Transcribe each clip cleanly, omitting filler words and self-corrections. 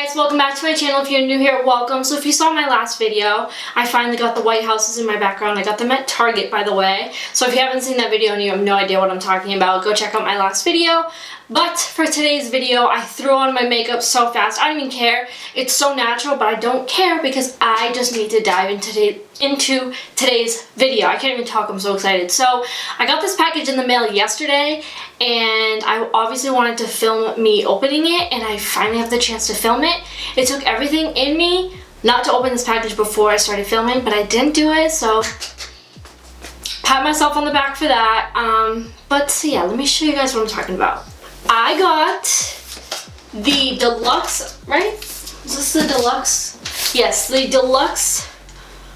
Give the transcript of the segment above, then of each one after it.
Hey guys, welcome back to my channel. If you're new here, welcome. So if you saw my last video, I finally got the white houses in my background. I got them at Target, by the way. So if you haven't seen that video and you have no idea what I'm talking about, go check out my last video. But for today's video, I threw on my makeup so fast. I don't even care. It's so natural, but I don't care because I just need to dive into today's video. I can't even talk, I'm so excited. So I got this package in the mail yesterday and I obviously wanted to film me opening it, and I finally have the chance to film it. It took everything in me not to open this package before I started filming, but I didn't do it, so pat myself on the back for that. But yeah, let me show you guys what I'm talking about. I got the deluxe, right? Is this the deluxe? Yes, the deluxe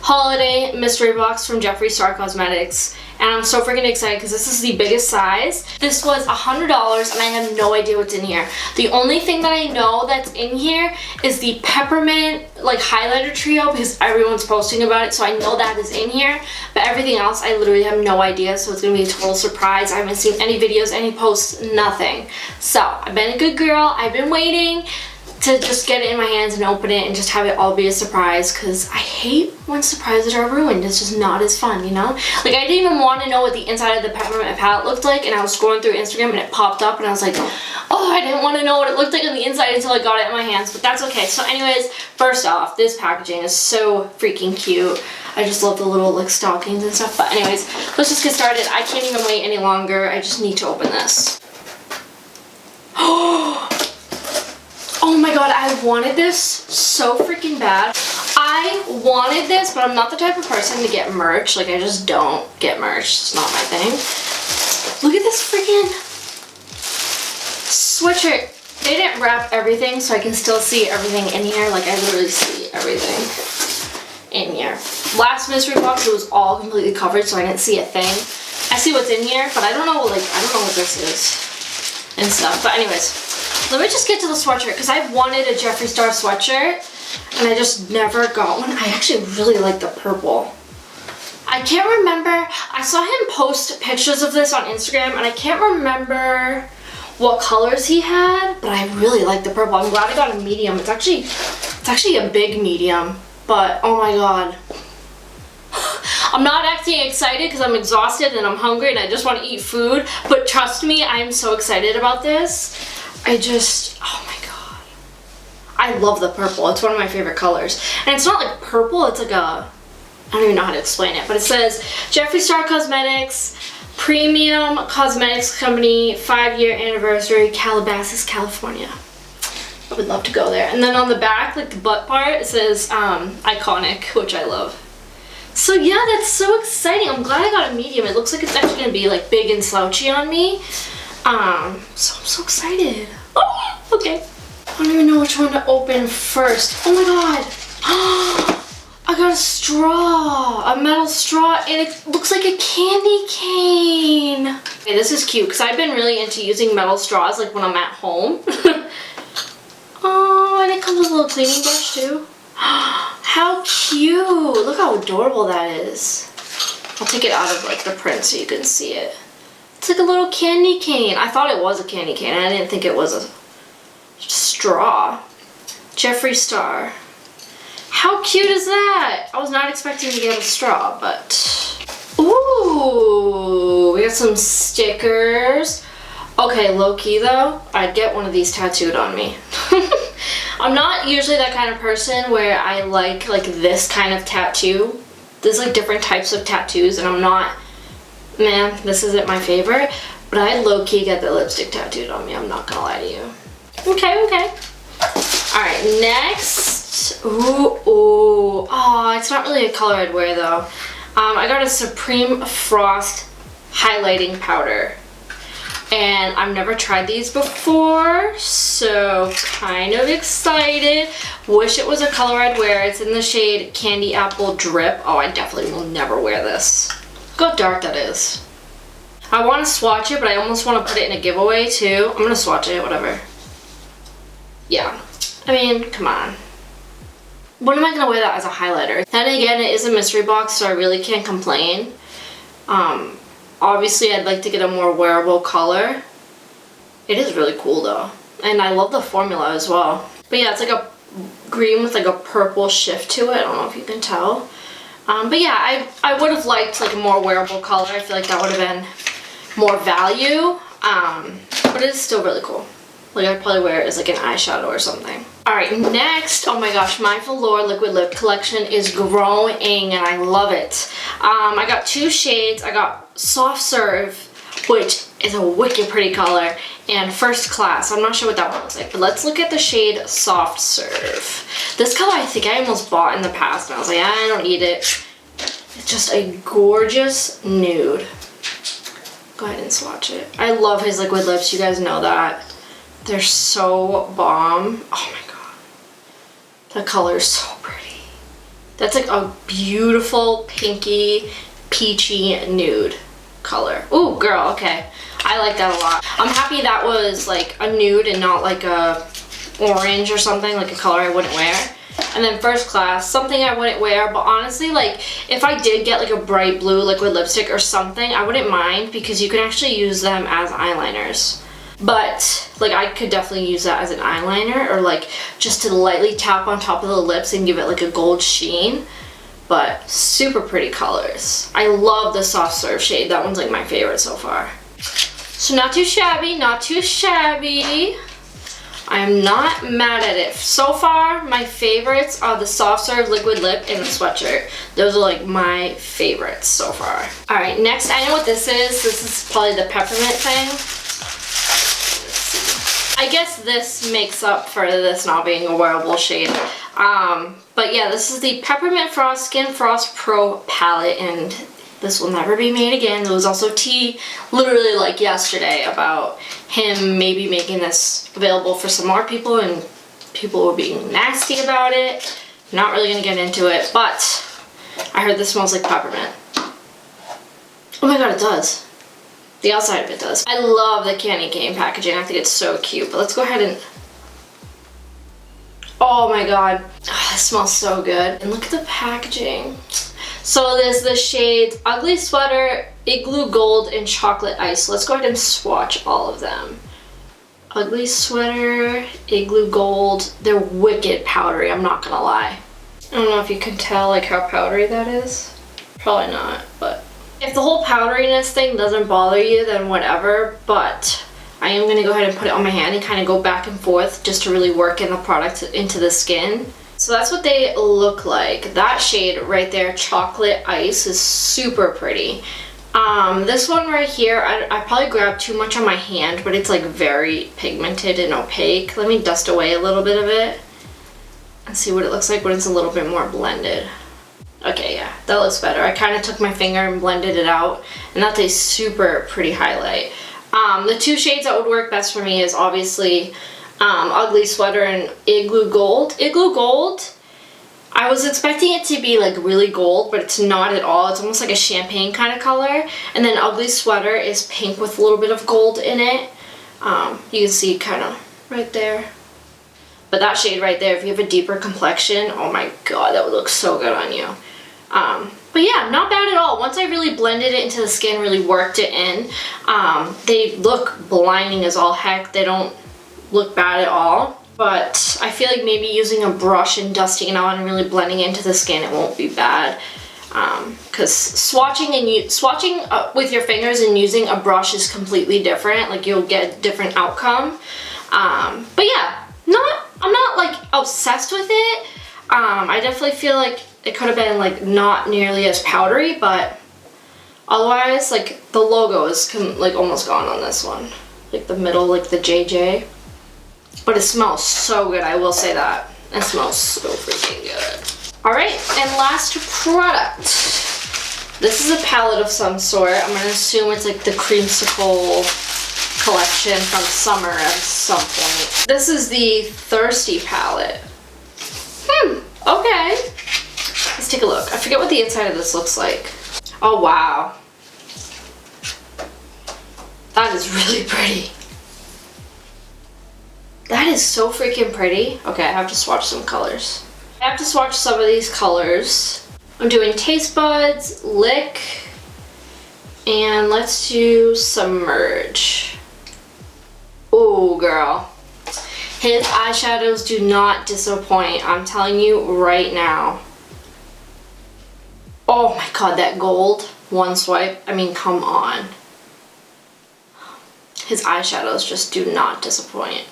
holiday mystery box from Jeffree Star Cosmetics. And I'm so freaking excited because this is the biggest size. This was $100 and I have no idea what's in here. The only thing that I know that's in here is the peppermint like highlighter trio because everyone's posting about it, so I know that is in here. But everything else I literally have no idea, so it's gonna be a total surprise. I haven't seen any videos, any posts, nothing. So I've been a good girl. I've been waiting to just get it in my hands and open it and just have it all be a surprise, because I hate when surprises are ruined. It's just not as fun, you know? Like, I didn't even want to know what the inside of the peppermint palette looked like, and I was scrolling through Instagram and it popped up and I was like, oh, I didn't want to know what it looked like on the inside until I got it in my hands, but that's okay. So anyways, first off, this packaging is so freaking cute. I just love the little like stockings and stuff, but anyways, let's just get started. I can't even wait any longer. I just need to open this. Oh my god, I wanted this so freaking bad. I wanted this, but I'm not the type of person to get merch. Like, I just don't get merch. It's not my thing. Look at this freaking sweatshirt. They didn't wrap everything, so I can still see everything in here. Like, I literally see everything in here. Last mystery box, it was all completely covered, so I didn't see a thing. I see what's in here, but I don't know, like, I don't know what this is and stuff. But anyways, let me just get to the sweatshirt, because I've wanted a Jeffree Star sweatshirt and I just never got one. I actually really like the purple. I can't remember. I saw him post pictures of this on Instagram and I can't remember what colors he had, but I really like the purple. I'm glad I got a medium. It's actually a big medium, but oh my god. I'm not acting excited because I'm exhausted and I'm hungry and I just want to eat food, but trust me, I'm so excited about this. Oh my god. I love the purple. It's one of my favorite colors. And it's not like purple, it's like I don't even know how to explain it, but it says Jeffree Star Cosmetics, Premium Cosmetics Company, 5-year anniversary, Calabasas, California. I would love to go there. And then on the back, like the butt part, it says iconic, which I love. So yeah, that's so exciting. I'm glad I got a medium. It looks like it's actually gonna be like big and slouchy on me. So I'm so excited. Oh, okay. I don't even know which one to open first. Oh my god. I got a straw, a metal straw, and it looks like a candy cane. Okay, this is cute because I've been really into using metal straws like when I'm at home. Oh, and it comes with a little cleaning brush too. How cute. Look how adorable that is. I'll take it out of like the print so you can see it. It's like a little candy cane. I thought it was a candy cane. I didn't think it was a straw. Jeffree Star. How cute is that? I was not expecting to get a straw, but... Ooh, we got some stickers. Okay, low-key though, I'd get one of these tattooed on me. I'm not usually that kind of person where I like this kind of tattoo. There's like different types of tattoos and I'm not... Man, this isn't my favorite, but I low-key get the lipstick tattooed on me. I'm not gonna lie to you. Okay, okay. All right, next. Ooh. Oh, it's not really a color I'd wear though. I got a Supreme Frost highlighting powder, and I've never tried these before, so kind of excited. Wish it was a color I'd wear. It's in the shade Candy Apple Drip. Oh, I definitely will never wear this. Look how dark that is. I want to swatch it, but I almost want to put it in a giveaway too. I'm going to swatch it, whatever. Yeah. I mean, come on. When am I going to wear that as a highlighter? Then again, it is a mystery box, so I really can't complain. Obviously, I'd like to get a more wearable color. It is really cool though. And I love the formula as well. But yeah, it's like a green with like a purple shift to it. I don't know if you can tell. But yeah, I would have liked like a more wearable color. I feel like that would have been more value. But it is still really cool. Like I'd probably wear it as like an eyeshadow or something. Alright, next, oh my gosh, my Velour liquid lip collection is growing and I love it. I got 2 shades. I got Soft Serve, which is a wicked pretty color, and First Class. I'm not sure what that one looks like, but let's look at the shade Soft Serve. This color I think I almost bought in the past and I was like, I don't need it. It's just a gorgeous nude. Go ahead and swatch it. I love his liquid lips, you guys know that. They're so bomb. Oh my god. The color is so pretty. That's like a beautiful pinky, peachy nude color. Ooh, girl, okay. I like that a lot. I'm happy that was like a nude and not like a orange or something, like a color I wouldn't wear. And then First Class, something I wouldn't wear, but honestly, like, if I did get like a bright blue liquid lipstick or something, I wouldn't mind because you can actually use them as eyeliners. But, like, I could definitely use that as an eyeliner or, like, just to lightly tap on top of the lips and give it, like, a gold sheen. But super pretty colors. I love the Soft Serve shade. That one's, like, my favorite so far. So not too shabby, not too shabby. I am not mad at it. So far, my favorites are the Soft Serve liquid lip and the sweatshirt. Those are like my favorites so far. Alright, next, I know what this is. This is probably the peppermint thing. Let's see. I guess this makes up for this not being a wearable shade. But yeah, this is the Peppermint Frost Skin Frost Pro palette, and this will never be made again. There was also tea literally like yesterday about him maybe making this available for some more people, and people were being nasty about it. Not really gonna get into it, but I heard this smells like peppermint. Oh my god, it does. The outside of it does. I love the candy cane packaging. I think it's so cute, but let's go ahead and... Oh my god, oh, it smells so good. And look at the packaging. So there's the shades Ugly Sweater, Igloo Gold, and Chocolate Ice. Let's go ahead and swatch all of them. Ugly Sweater, Igloo Gold. They're wicked powdery, I'm not gonna lie. I don't know if you can tell like how powdery that is. Probably not, but if the whole powderiness thing doesn't bother you, then whatever, but I am gonna go ahead and put it on my hand and kind of go back and forth just to really work in the product into the skin. So that's what they look like. That shade right there, Chocolate Ice, is super pretty. This one right here, I probably grabbed too much on my hand, but it's like very pigmented and opaque. Let me dust away a little bit of it and see what it looks like when it's a little bit more blended. Okay, yeah, that looks better. I kind of took my finger and blended it out, and that's a super pretty highlight. The 2 shades that would work best for me is obviously Ugly Sweater and Igloo Gold. Igloo Gold, I was expecting it to be like really gold, but it's not at all. It's almost like a champagne kind of color. And then Ugly Sweater is pink with a little bit of gold in it. You can see kind of right there. But that shade right there, if you have a deeper complexion, oh my god, that would look so good on you. But yeah, not bad at all. Once I really blended it into the skin, really worked it in, they look blinding as all heck. They don't look bad at all, but I feel like maybe using a brush and dusting it on and really blending into the skin, it won't be bad. Because swatching with your fingers and using a brush is completely different. Like you'll get a different outcome. But yeah, I'm not like obsessed with it. I definitely feel like it could have been like not nearly as powdery, but otherwise like the logo is like almost gone on this one. Like the middle, like the JJ. But it smells so good, I will say that. It smells so freaking good. Alright, and last product. This is a palette of some sort. I'm gonna assume it's like the Creamsicle collection from summer at some point. This is the Thirsty palette. Okay. Let's take a look. I forget what the inside of this looks like. Oh wow. That is really pretty. That is so freaking pretty. Okay, I have to swatch some colors. I have to swatch some of these colors. I'm doing Taste Buds, Lick, and let's do Submerge. Ooh, girl. His eyeshadows do not disappoint. I'm telling you right now. Oh my god, that gold. One swipe. I mean, come on. His eyeshadows just do not disappoint.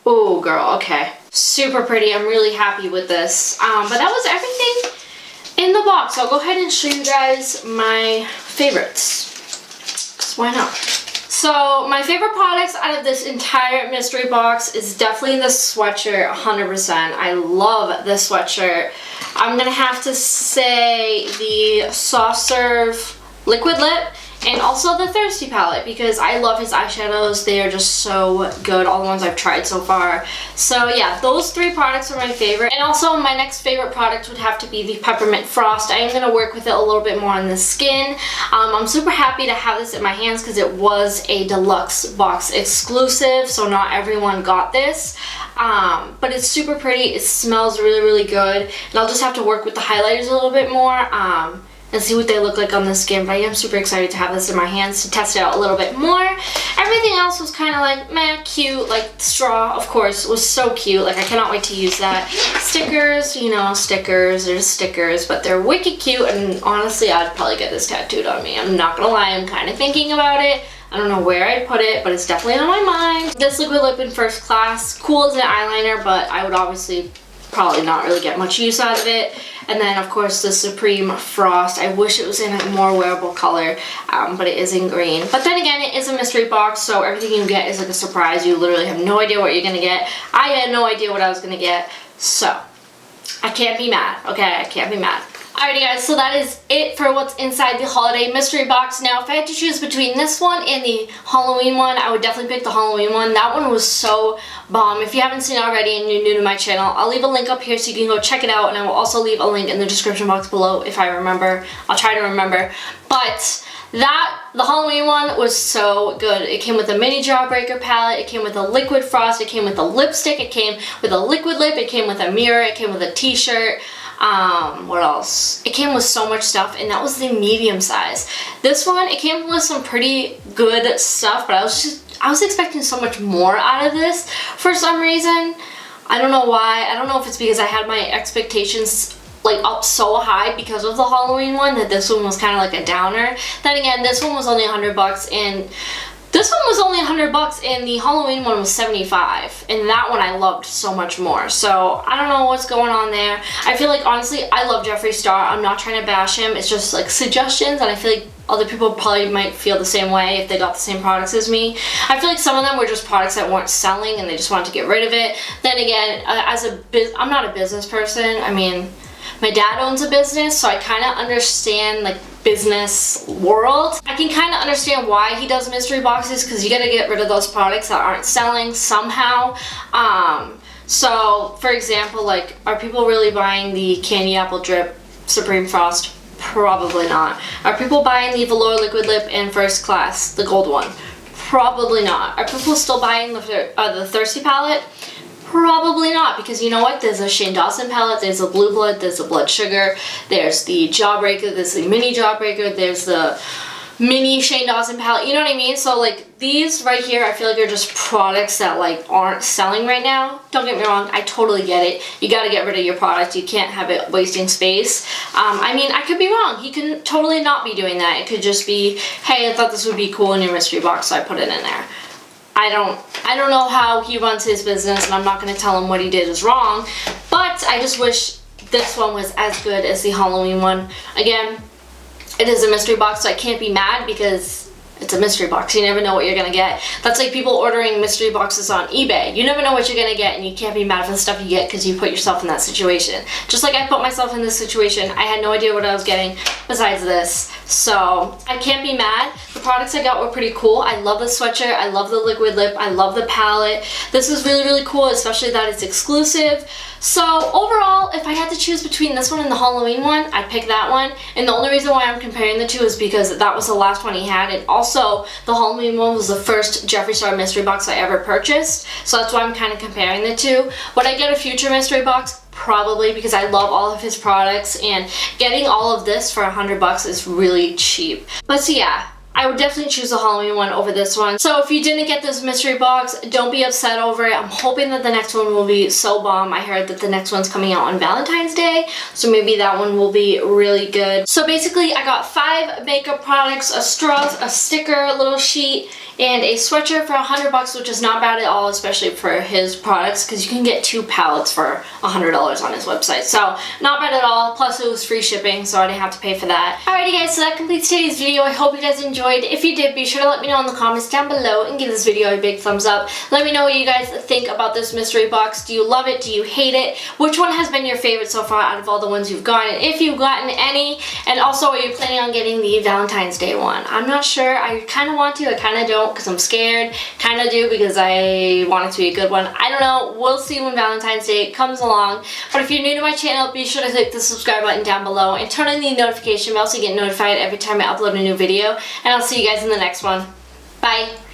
Oh, girl, okay. Super pretty. I'm really happy with this. But that was everything in the box. I'll go ahead and show you guys my favorites. 'Cause why not? So, my favorite products out of this entire mystery box is definitely the sweatshirt, 100%. I love this sweatshirt. I'm gonna have to say the Soft Serve Liquid Lip and also the Thirsty palette because I love his eyeshadows. They are just so good, all the ones I've tried so far. So yeah, those three products are my favorite. And also my next favorite product would have to be the Peppermint Frost. I am going to work with it a little bit more on the skin. I'm super happy to have this in my hands because it was a deluxe box exclusive, so not everyone got this. But it's super pretty. It smells really, really good. And I'll just have to work with the highlighters a little bit more. And see what they look like on the skin, but I am super excited to have this in my hands to test it out a little bit more. Everything else was kind of like, meh, cute, like straw, of course, was so cute. Like, I cannot wait to use that. Stickers, you know, stickers, there's stickers, but they're wicked cute, and honestly, I'd probably get this tattooed on me. I'm not gonna lie, I'm kind of thinking about it. I don't know where I'd put it, but it's definitely on my mind. This liquid lip in First Class, cool as an eyeliner, but I would obviously probably not really get much use out of it. And then of course the Supreme Frost. I wish it was in a more wearable color, but it is in green. But then again, it is a mystery box, so everything you get is like a surprise. You literally have no idea what you're gonna get. I had no idea what I was gonna get, so I can't be mad, okay? I can't be mad. Alrighty guys, so that is it for what's inside the holiday mystery box. Now, if I had to choose between this one and the Halloween one, I would definitely pick the Halloween one. That one was so bomb. If you haven't seen it already and you're new to my channel, I'll leave a link up here so you can go check it out, and I will also leave a link in the description box below if I remember. I'll try to remember. But the Halloween one was so good. It came with a mini jawbreaker palette, it came with a liquid frost, it came with a lipstick, it came with a liquid lip, it came with a mirror, it came with a t-shirt. What else? It came with so much stuff, and that was the medium size. This one, it came with some pretty good stuff, but I was expecting so much more out of this for some reason. I don't know why. I don't know if it's because I had my expectations like up so high because of the Halloween one that this one was kind of like a downer. Then again, this one was only $100 and this one was only $100 and the Halloween one was $75, and that one I loved so much more. So I don't know what's going on there. I feel like honestly I love Jeffree Star. I'm not trying to bash him. It's just like suggestions, and I feel like other people probably might feel the same way if they got the same products as me. I feel like some of them were just products that weren't selling and they just wanted to get rid of it. Then again, I'm not a business person. I mean, my dad owns a business, so I kind of understand like business world. I can kind of understand why he does mystery boxes, because you got to get rid of those products that aren't selling somehow. So for example, like, are people really buying the Candy Apple Drip Supreme Frost? Probably not. Are people buying the Velour Liquid Lip in First Class, the gold one? Probably not. Are people still buying the Thirsty palette? Probably not, because you know what? There's a Shane Dawson palette, there's a Blue Blood, there's a Blood Sugar, there's the Jawbreaker, there's the Mini Jawbreaker, there's the Mini Shane Dawson palette, you know what I mean? So like these right here, I feel like are just products that like aren't selling right now. Don't get me wrong, I totally get it. You gotta get rid of your product, you can't have it wasting space. I mean, I could be wrong. He can totally not be doing that. It could just be, hey, I thought this would be cool in your mystery box, so I put it in there. I don't know how he runs his business, and I'm not going to tell him what he did is wrong, but I just wish this one was as good as the Halloween one. Again, it is a mystery box, so I can't be mad because it's a mystery box. You never know what you're going to get. That's like people ordering mystery boxes on eBay. You never know what you're going to get, and you can't be mad for the stuff you get because you put yourself in that situation. Just like I put myself in this situation, I had no idea what I was getting besides this. So I can't be mad. The products I got were pretty cool. I love the sweatshirt. I love the liquid lip. I love the palette. This is really, really cool, especially that it's exclusive. So overall, if I had to choose between this one and the Halloween one, I'd pick that one. And the only reason why I'm comparing the two is because that was the last one he had, and also the Halloween one was the first Jeffree Star mystery box I ever purchased. So that's why I'm kind of comparing the two. Would I get a future mystery box? Probably, because I love all of his products, and getting all of this for $100 is really cheap. But so yeah, I would definitely choose the Halloween one over this one. So if you didn't get this mystery box, don't be upset over it. I'm hoping that the next one will be so bomb. I heard that the next one's coming out on Valentine's Day, so maybe that one will be really good. So basically, I got 5 makeup products, a straw, a sticker, a little sheet, and a sweatshirt for $100, which is not bad at all, especially for his products, because you can get 2 palettes for $100 on his website. So not bad at all. Plus it was free shipping, so I didn't have to pay for that. Alrighty guys, so that completes today's video. I hope you guys enjoyed. If you did, be sure to let me know in the comments down below and give this video a big thumbs up. Let me know what you guys think about this mystery box. Do you love it? Do you hate it? Which one has been your favorite so far out of all the ones you've gotten, if you've gotten any? And also, are you planning on getting the Valentine's Day one? I'm not sure. I kind of want to, I kind of don't, because I'm scared. Kind of do because I want it to be a good one. I don't know. We'll see when Valentine's Day comes along. But if you're new to my channel, be sure to click the subscribe button down below and turn on the notification bell so you get notified every time I upload a new video. And I'll see you guys in the next one. Bye.